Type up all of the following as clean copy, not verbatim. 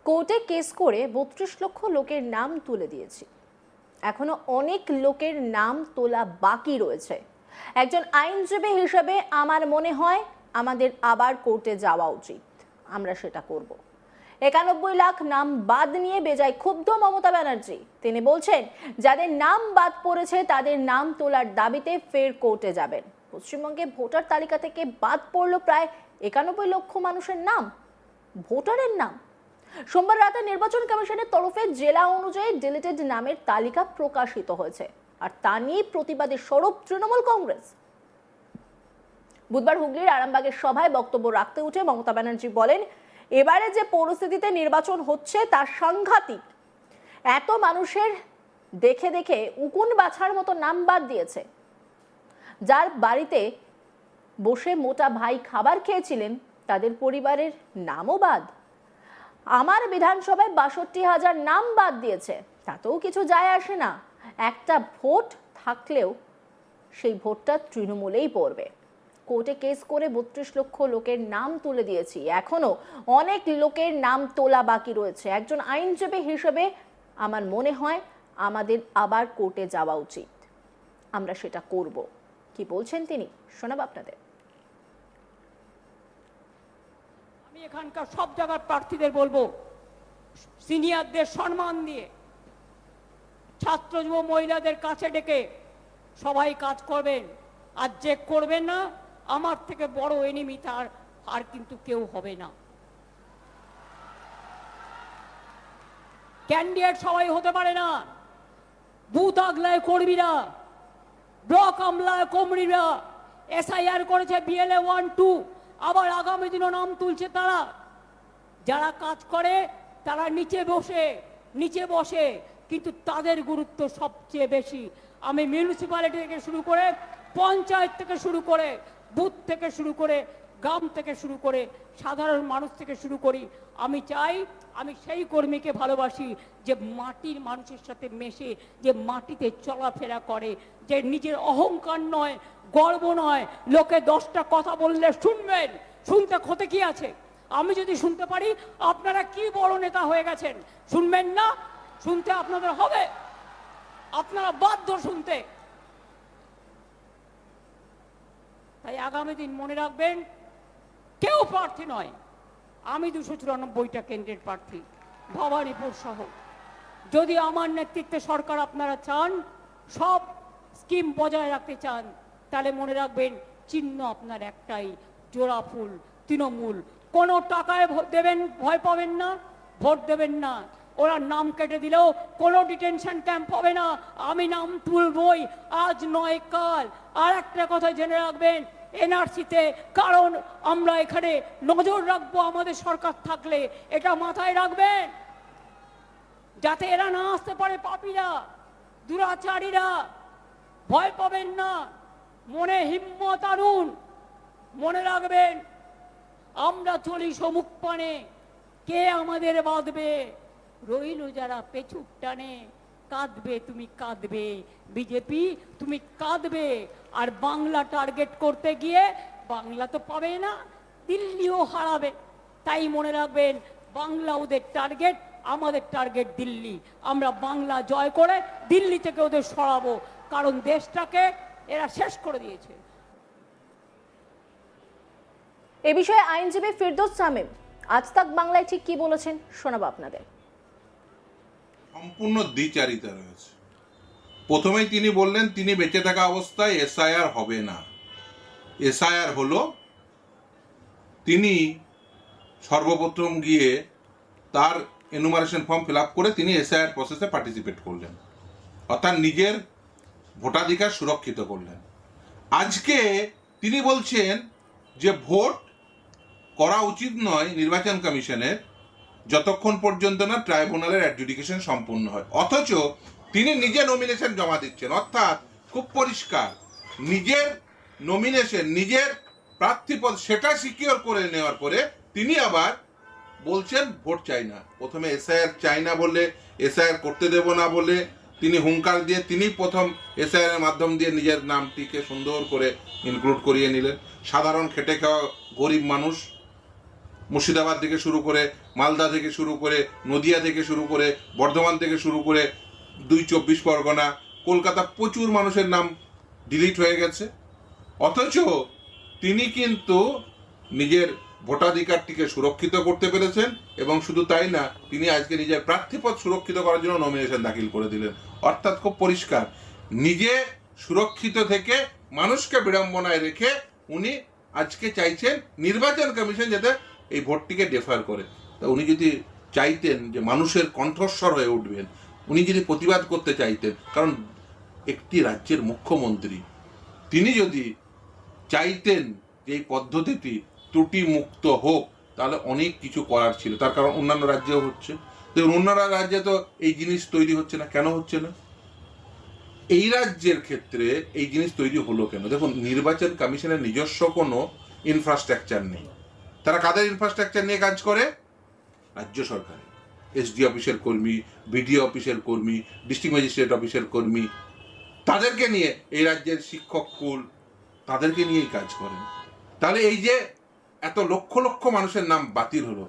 কোর্টে কেস করে ৩২ লক্ষ লোকের নাম তুলে দিয়েছি, এখনো অনেক লোকের নাম তোলা বাকি রয়েছে। একজন আইনজীবী হিসেবে আমার মনে হয় আমাদের আবার কোর্টে যাওয়া উচিত। আমরা সেটা করব। ৯১ লাখ নাম বাদ নিয়ে বেজায় ক্ষুব্ধ মমতা ব্যানার্জি। তিনি বলছেন, যাদের নাম বাদ পড়েছে তাদের নাম তোলার দাবিতে ফের কোর্টে যাবেন। পশ্চিমবঙ্গে ভোটার তালিকা থেকে বাদ পড়ল প্রায় ৯১ লক্ষ মানুষের নাম, ভোটারের নাম। সোমবার রাতে নির্বাচন কমিশনের তরফে জেলা অনুযায়ী ডিলিটেড নামের তালিকা প্রকাশিত হয়েছে, আর তা নিয়ে প্রতিবাদী সরব তৃণমূল কংগ্রেস। বুধবার হুগলির আরামবাগের সভায় বক্তব্য রাখতে উঠে মমতা ব্যানার্জি বলেন, এবারে যে পরিস্থিতিতে নির্বাচন হচ্ছে তা সাংঘাতিক। এত মানুষের দেখে দেখে উকুন বাছার মতো নাম বাদ দিয়েছে। যার বাড়িতে বসে মোটা ভাই খাবার খেয়েছিলেন তাদের পরিবারের নামও বাদ। আমার বিধানসভায় ৬২,০০০ নাম বাদ দিয়েছে, তাতেও কিছু যায় আসে না। একটা ভোট থাকলেও সেই ভোটটা তৃণমূলেই পড়বে। কোর্টে কেস করে ৩২ লক্ষ লোকের নাম তুলে দিয়েছি, এখনো অনেক লোকের নাম তোলা বাকি রয়েছে। একজন আইনজীবী হিসেবে আমার মনে হয় আমাদের আবার কোর্টে যাওয়া উচিত। আমরা সেটা করব। কি বলছেন তিনি, শোনাব আপনাদের। আমি এখানকার সব জায়গার প্রার্থীদের বলবো, সিনিয়রদের সম্মান দিয়ে, ছাত্র যুব মহিলাদের কাছে ডেকে সবাই কাজ করবেন। আর যে করবেন না, আমার থেকে বড় এনিমি তার আর কিন্তু কেউ হবে না। ক্যান্ডিডেট সবাই হতে পারে না। বুথ আগলায় কর্মীরা, ব্লক আমলায় কর্মীরা, এসআইআর করেছে বিএলএ 1-2, আবার আগামী দিনও নাম তুলছে তারা। যারা কাজ করে তারা নিচে বসে, কিন্তু তাদের গুরুত্ব সবচেয়ে বেশি। আমি মিউনিসিপ্যালিটি থেকে শুরু করে, পঞ্চায়েত থেকে শুরু করে, বুথ থেকে শুরু করে, গ্রাম থেকে শুরু করে, সাধারণ মানুষ থেকে শুরু করি। আমি চাই, আমি সেই কর্মীকে ভালোবাসি যে মাটির মানুষের সাথে মেশে, যে মাটিতে চলাফেরা করে, যে নিজের অহংকার নয়, গর্ব নয়, লোকে 10টা কথা বললে শুনবেন। শুনতে ক্ষতি কি আছে? আমি যদি শুনতে পারি আপনারা কি বড় নেতা হয়ে গেছেন, শুনবেন না? শুনতে আপনাদের হবে, আপনারা বাধ্য শুনতে। তাই আগামী দিন মনে রাখবেন, কেউ প্রার্থী নয়। আমি 294টা কেন্দ্রের প্রার্থী, ভবানীপুর সহ। যদি আমার নেতৃত্বে সরকার আপনারা চান, সব স্কিম বজায় রাখতে চান, তাহলে মনে রাখবেন, চিহ্ন আপনার একটাই, জোড়া ফুল, তৃণমূল। কোনো টাকায় দেবেন, ভয় পাবেন না, ভোট দেবেন না। ওরা নাম কেটে দিলেও কোনো ডিটেনশন ক্যাম্প হবে না, আমি নাম তুলবই, আজ নয় কাল। আর একটা কথা জেনে রাখবেন, এনআরসিতে, কারণ আমরা এখানে নজর রাখবো আমাদের সরকার থাকলে, এটা মাথায় রাখবেন, যাতে এরা না আসতে পারে। পাপীরা, দুরাচারীরা, ভয় পাবেন না, মনে হিম্মত আনুন। মনে রাখবেন, আমরা চলি সমুখ পানে, কে আমাদের বাঁধবে? রইল যারা পেছুক টানে, কাঁদবে তুমি কাঁদবে, বিজেপি তুমি কাঁদবে। আর বাংলা টার্গেট করতে গিয়ে বাংলা তো পাবে না, দিল্লিও হারাবে। তাই মনে রাখবেন, বাংলা ওদের টার্গেট, আমাদের টার্গেট দিল্লি। আমরা বাংলা জয় করে দিল্লি থেকে ওদের সরাবো, কারণ দেশটাকে এরা শেষ করে দিয়েছে। এ বিষয়ে আইনজীবী ফিরদৌস শামীম আজ তাক বাংলায় ঠিক কি বলেছেন, শোনাবো আপনাদের। সম্পূর্ণ দ্বিচারিতা রয়েছে। প্রথমেই তিনি বললেন তিনি বেঁচে থাকা অবস্থায় এসআইআর হবে না। এসআইআর হলো, তিনি সর্বপ্রথম গিয়ে তার এনুমারেশন ফর্ম ফিল আপ করে তিনি এসআইআর প্রসেসে পার্টিসিপেট করলেন, অর্থাৎ নিজের ভোটাধিকার সুরক্ষিত করলেন। আজকে তিনি বলছেন যে ভোট করা উচিত নয় নির্বাচন কমিশনের যতক্ষণ পর্যন্ত না ট্রাইব্যুনালের অ্যাডজুডিকেশন সম্পূর্ণ হয়। অথচ তিনি নিজে নমিনেশন জমা দিচ্ছেন, অর্থাৎ খুব পরিষ্কার, নিজের নমিনেশন, নিজের প্রার্থীপদ সেটা সিকিওর করে নেওয়ার পরে তিনি আবার বলছেন ভোট চাই না। প্রথমে এসআইআর চাই না বলে, এসআইআর করতে দেব না বলে তিনি হুঙ্কার দিয়ে তিনি প্রথম এসআইআর এর মাধ্যম দিয়ে নিজের নামটিকে সুন্দর করে ইনক্লুড করিয়ে নিলেন। সাধারণ খেটে খাওয়া গরিব মানুষ মুর্শিদাবাদ থেকে শুরু করে, মালদা থেকে শুরু করে, নদিয়া থেকে শুরু করে, বর্ধমান থেকে শুরু করে 2 চব্বিশ পরগনা, কলকাতা, প্রচুর মানুষের নাম ডিলিট হয়ে গেছে। অথচ তিনি কিন্তু নিজের ভোটাধিকারটিকে সুরক্ষিত করতে পেরেছেন, এবং শুধু তাই না, তিনি আজকে নিজের প্রার্থীপদ সুরক্ষিত করার জন্য নমিনেশন দাখিল করে দিলেন। অর্থাৎ খুব পরিষ্কার, নিজে সুরক্ষিত থেকে মানুষকে বিড়ম্বনায় রেখে উনি আজকে চাইছেন নির্বাচন কমিশন যাতে এই ভোটটিকে ডেফার করে। তা উনি যদি চাইতেন যে মানুষের কণ্ঠস্বর হয়ে উঠবেন, উনি যদি প্রতিবাদ করতে চাইতেন, কারণ একটি রাজ্যের মুখ্যমন্ত্রী, তিনি যদি চাইতেন যে এই পদ্ধতিটি ত্রুটি মুক্ত হোক, তাহলে অনেক কিছু করার ছিল। তার কারণ অন্যান্য রাজ্যেও হচ্ছে, দেখুন অন্যান্য রাজ্যে তো এই জিনিস তৈরি হচ্ছে না। কেন হচ্ছে না? এই রাজ্যের ক্ষেত্রে এই জিনিস তৈরি হলো কেন? দেখুন, নির্বাচন কমিশনের নিজস্ব কোনো ইনফ্রাস্ট্রাকচার নেই। তারা কাদের ইনফ্রাস্ট্রাকচার নিয়ে কাজ করে? রাজ্য সরকার, এসডি অফিসের কর্মী, বিডিও অফিসের কর্মী, ডিস্ট্রিক্ট ম্যাজিস্ট্রেট অফিসের কর্মী, তাদেরকে নিয়ে, এই রাজ্যের শিক্ষক কুল, তাদেরকে নিয়েই কাজ করেন। তাহলে এই যে এত লক্ষ লক্ষ মানুষের নাম বাতিল হলো,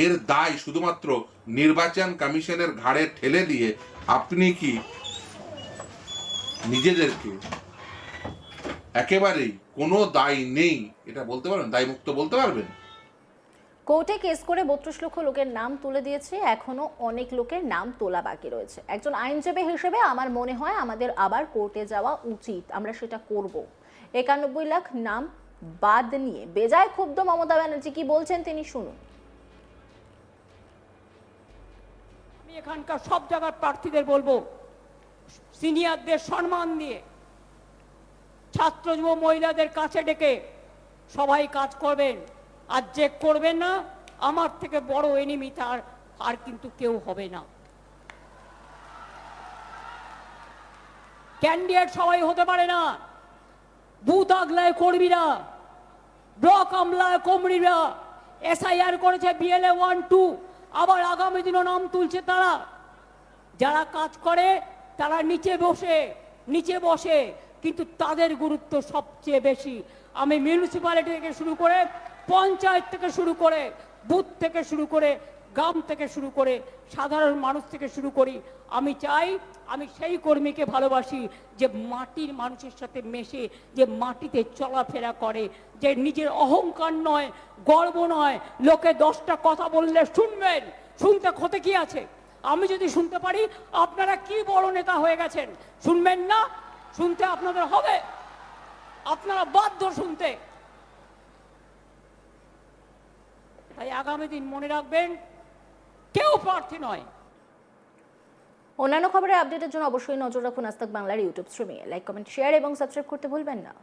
এর দায় শুধুমাত্র নির্বাচন কমিশনের ঘাড়ে ঠেলে দিয়ে আপনি কি নিজেদেরকে একেবারেই কোনো দায় নেই এটা বলতে পারবেন? দায়মুক্ত বলতে পারবেন? কোর্টে কেস করে 32 লক্ষ লোকের নাম তুলে দিয়েছে, এখনো অনেক লোকের নাম তোলা বাকি রয়েছে। একজন আইনজীবী হিসেবে আমার মনে হয় আমাদের আবার কোর্টে যাওয়া উচিত, আমরা সেটা করব। 91 লাখ নাম বাদ নিয়ে বেজায় ক্ষুব্ধ মমতা ব্যানার্জি, কি বলছেন তিনি শুনুন। আমি এখানকার সব জায়গার প্রার্থীদের বলবো, সিনিয়রদের সম্মান দিয়ে, ছাত্র যুব মহিলাদের কাছে ডেকে সবাই কাজ করবেন। আর যে করবেন না, আমার থেকে বড় এনিমি তার আর কিন্তু কেউ হবে না। ক্যান্ডিডেট সবাই হতে পারে না। বুথ আগলায় কর্মীরা, ব্লক আমলায় কর্মীরা, এসআইআর করেছে বিএলএ 1-2, আবার আগামী দিনও নাম তুলছে তারা। যারা কাজ করে তারা নিচে বসে, কিন্তু তাদের গুরুত্ব সবচেয়ে বেশি। আমি মিউনিসিপ্যালিটি থেকে শুরু করে, পঞ্চায়েত থেকে শুরু করে, বুথ থেকে শুরু করে, গ্রাম থেকে শুরু করে, সাধারণ মানুষ থেকে শুরু করি। আমি চাই, আমি সেই কর্মীকে ভালোবাসি যে মাটির মানুষের সাথে মেশে, যে মাটিতে চলাফেরা করে, যে নিজের অহংকার নয়, গর্ব নয়, লোকে 10টা কথা বললে শুনবেন, শুনতে ক্ষতি কি আছে? আমি যদি শুনতে পারি আপনারা কি বড় নেতা হয়ে গেছেন, শুনবেন না? শুনতে আপনাদের হবে, আপনারা বাধ্য শুনতে। তাই আগামী দিন মনে রাখবেন, কেউ প্রার্থী নয়। অন্যান্য খবরের আপডেটের জন্য অবশ্যই নজর রাখুন আজ তাক বাংলার ইউটিউব স্ট্রিমিংয়ে। লাইক, কমেন্ট, শেয়ার এবং সাবস্ক্রাইব করতে ভুলবেন না।